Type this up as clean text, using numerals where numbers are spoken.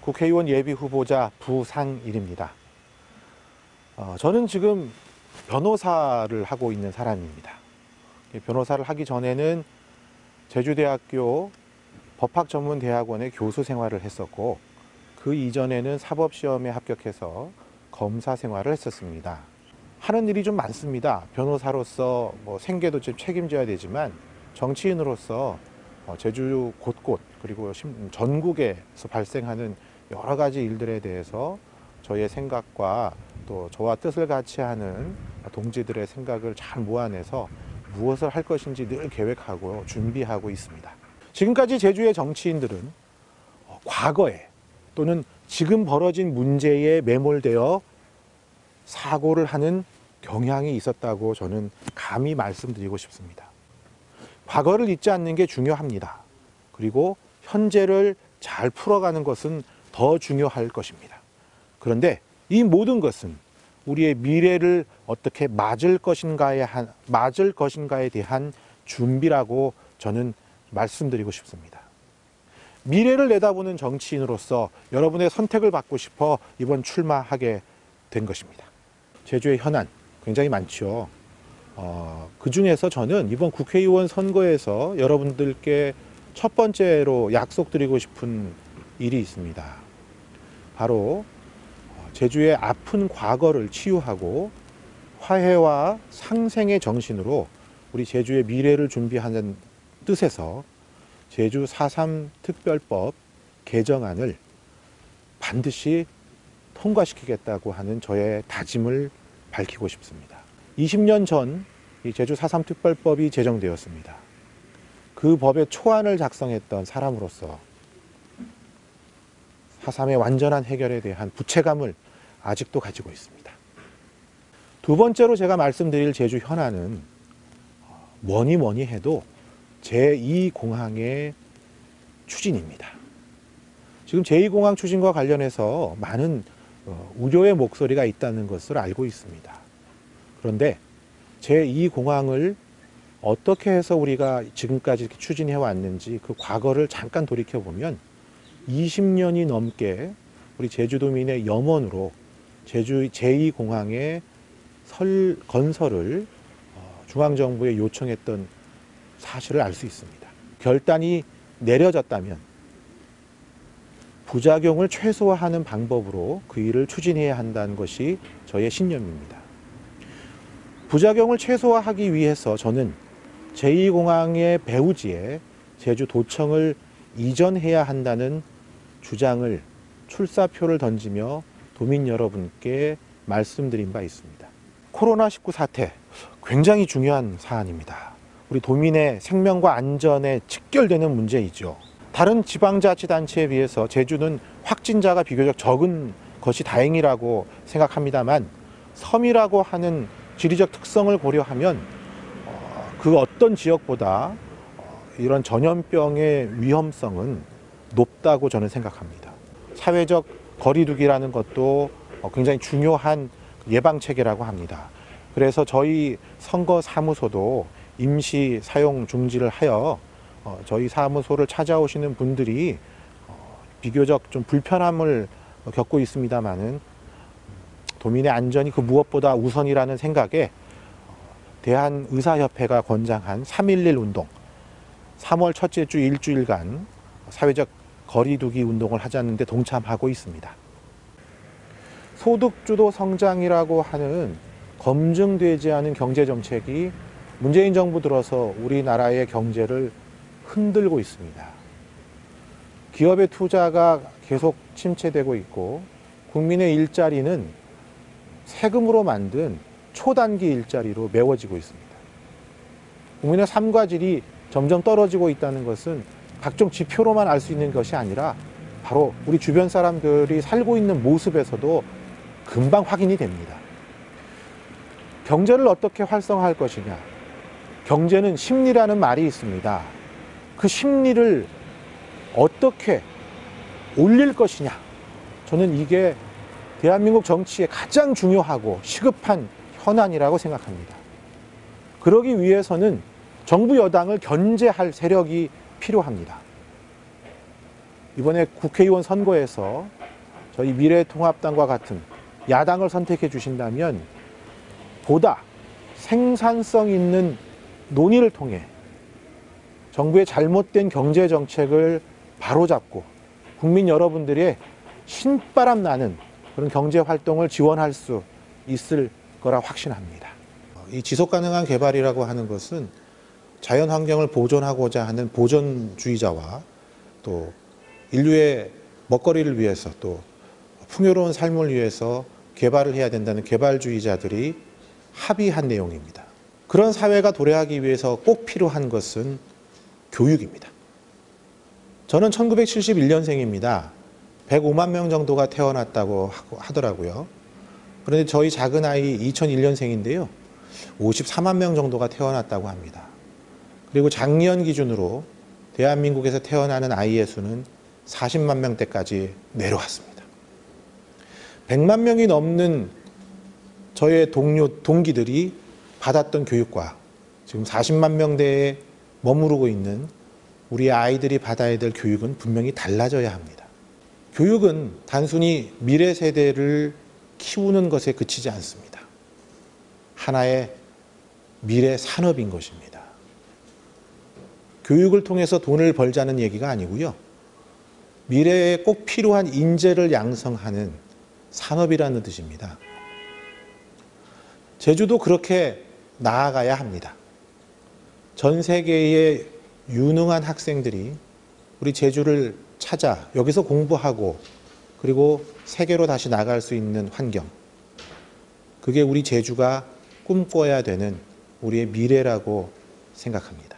국회의원 예비후보자 부상일입니다. 저는 지금 변호사를 하고 있는 사람입니다. 변호사를 하기 전에는 제주대학교 법학전문대학원의 교수 생활을 했었고, 그 이전에는 사법시험에 합격해서 검사 생활을 했었습니다. 하는 일이 좀 많습니다. 변호사로서 생계도 좀 책임져야 되지만, 정치인으로서 제주 곳곳 그리고 전국에서 발생하는 여러 가지 일들에 대해서 저의 생각과 또 저와 뜻을 같이 하는 동지들의 생각을 잘 모아내서 무엇을 할 것인지 늘 계획하고 준비하고 있습니다. 지금까지 제주의 정치인들은 과거에 또는 지금 벌어진 문제에 매몰되어 사고를 하는 경향이 있었다고 저는 감히 말씀드리고 싶습니다. 과거를 잊지 않는 게 중요합니다. 그리고 현재를 잘 풀어가는 것은 더 중요할 것입니다. 그런데 이 모든 것은 우리의 미래를 어떻게 맞을 것인가에 대한 준비라고 저는 말씀드리고 싶습니다. 미래를 내다보는 정치인으로서 여러분의 선택을 받고 싶어 이번 출마하게 된 것입니다. 제주의 현안 굉장히 많죠. 그 중에서 저는 이번 국회의원 선거에서 여러분들께 첫 번째로 약속드리고 싶은 일이 있습니다. 바로 제주의 아픈 과거를 치유하고 화해와 상생의 정신으로 우리 제주의 미래를 준비하는 뜻에서 제주 4.3 특별법 개정안을 반드시 통과시키겠다고 하는 저의 다짐을 밝히고 싶습니다. 20년 전 이 제주 4.3 특별법이 제정되었습니다. 그 법의 초안을 작성했던 사람으로서 4.3의 완전한 해결에 대한 부채감을 아직도 가지고 있습니다. 두 번째로 제가 말씀드릴 제주 현안은 뭐니 해도 제2공항의 추진입니다. 지금 제2공항 추진과 관련해서 많은 우려의 목소리가 있다는 것을 알고 있습니다. 그런데 제2공항을 어떻게 해서 우리가 지금까지 이렇게 추진해 왔는지 그 과거를 잠깐 돌이켜보면 20년이 넘게 우리 제주도민의 염원으로 제주 제2공항의 건설을 중앙정부에 요청했던 사실을 알 수 있습니다. 결단이 내려졌다면 부작용을 최소화하는 방법으로 그 일을 추진해야 한다는 것이 저의 신념입니다. 부작용을 최소화하기 위해서 저는 제2공항의 배후지에 제주도청을 이전해야 한다는 주장을 출사표를 던지며 도민 여러분께 말씀드린 바 있습니다. 코로나19 사태 굉장히 중요한 사안입니다. 우리 도민의 생명과 안전에 직결되는 문제이죠. 다른 지방자치단체에 비해서 제주는 확진자가 비교적 적은 것이 다행이라고 생각합니다만, 섬이라고 하는 지리적 특성을 고려하면 그 어떤 지역보다 이런 전염병의 위험성은 높다고 저는 생각합니다. 사회적 거리두기라는 것도 굉장히 중요한 예방체계라고 합니다. 그래서 저희 선거사무소도 임시 사용 중지를 하여 저희 사무소를 찾아오시는 분들이 비교적 좀 불편함을 겪고 있습니다만은 도민의 안전이 그 무엇보다 우선이라는 생각에 대한의사협회가 권장한 3.11 운동, 3월 첫째 주 일주일간 사회적 거리두기 운동을 하자는데 동참하고 있습니다. 소득주도 성장이라고 하는 검증되지 않은 경제정책이 문재인 정부 들어서 우리나라의 경제를 흔들고 있습니다. 기업의 투자가 계속 침체되고 있고, 국민의 일자리는 세금으로 만든 초단기 일자리로 메워지고 있습니다. 국민의 삶과 질이 점점 떨어지고 있다는 것은 각종 지표로만 알 수 있는 것이 아니라 바로 우리 주변 사람들이 살고 있는 모습에서도 금방 확인이 됩니다. 경제를 어떻게 활성화할 것이냐. 경제는 심리라는 말이 있습니다. 그 심리를 어떻게 올릴 것이냐. 저는 이게 대한민국 정치에 가장 중요하고 시급한 현안이라고 생각합니다. 그러기 위해서는 정부 여당을 견제할 세력이 필요합니다. 이번에 국회의원 선거에서 저희 미래통합당과 같은 야당을 선택해 주신다면 보다 생산성 있는 논의를 통해 정부의 잘못된 경제 정책을 바로잡고 국민 여러분들의 신바람 나는 그런 경제 활동을 지원할 수 있을 거라 확신합니다. 이 지속 가능한 개발이라고 하는 것은 자연 환경을 보존하고자 하는 보존주의자와 또 인류의 먹거리를 위해서 또 풍요로운 삶을 위해서 개발을 해야 된다는 개발주의자들이 합의한 내용입니다. 그런 사회가 도래하기 위해서 꼭 필요한 것은 교육입니다. 저는 1971년생입니다. 105만 명 정도가 태어났다고 하더라고요. 그런데 저희 작은 아이 2001년생인데요. 54만 명 정도가 태어났다고 합니다. 그리고 작년 기준으로 대한민국에서 태어나는 아이의 수는 40만 명대까지 내려왔습니다. 100만 명이 넘는 저의 동기들이 받았던 교육과 지금 40만 명대에 머무르고 있는 우리 아이들이 받아야 될 교육은 분명히 달라져야 합니다. 교육은 단순히 미래 세대를 키우는 것에 그치지 않습니다. 하나의 미래 산업인 것입니다. 교육을 통해서 돈을 벌자는 얘기가 아니고요. 미래에 꼭 필요한 인재를 양성하는 산업이라는 뜻입니다. 제주도 그렇게 나아가야 합니다. 전 세계의 유능한 학생들이 우리 제주를 찾아 여기서 공부하고 그리고 세계로 다시 나갈 수 있는 환경, 그게 우리 제주가 꿈꿔야 되는 우리의 미래라고 생각합니다.